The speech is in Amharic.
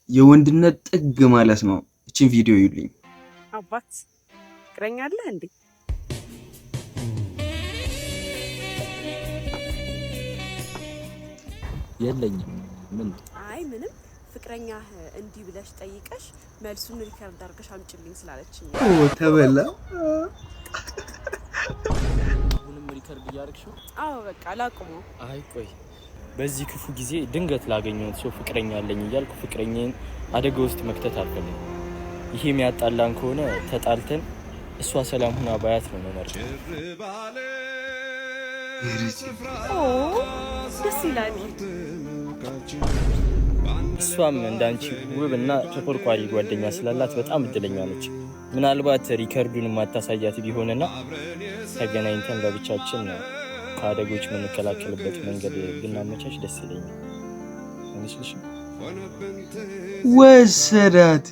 የወንድነት ጥግ ማለት ነው። እቺን ቪዲዮ ይዩልኝ። አባት ፍቅረኛ አለ እንዴ? የለኝም። ምን? አይ ምንም። ፍቅረኛ እንዲህ ብለሽ ጠይቀሽ መልሱን ሪከርድ አድርገሽ አምጪልኝ ስላለችኝ ተበላ። አሁንም ሪከርድ እያደረግሽው? አዎ በቃ ላቁመው። አይ ቆይ፣ በዚህ ክፉ ጊዜ ድንገት ላገኘሁት ሰው ፍቅረኛ አለኝ እያልኩ ፍቅረኛዬን አደጋ ውስጥ መክተት አልፈልግም። ይሄ የሚያጣላን ከሆነ ተጣልተን እሷ ሰላም ሆና ባያት ነው መመርጠው። ደስ ይላል። እሷም እንዳንቺ ውብና ተቆርቋሪ ጓደኛ ስላላት በጣም እድለኛ ነች። ምናልባት ሪከርዱን ማታሳያት ቢሆንና ተገናኝተን በብቻችን ከአደጎች የምንከላከልበት መንገድ ብናመቻች ደስ ይለኛል። አይመስልሽም? ወሰዳት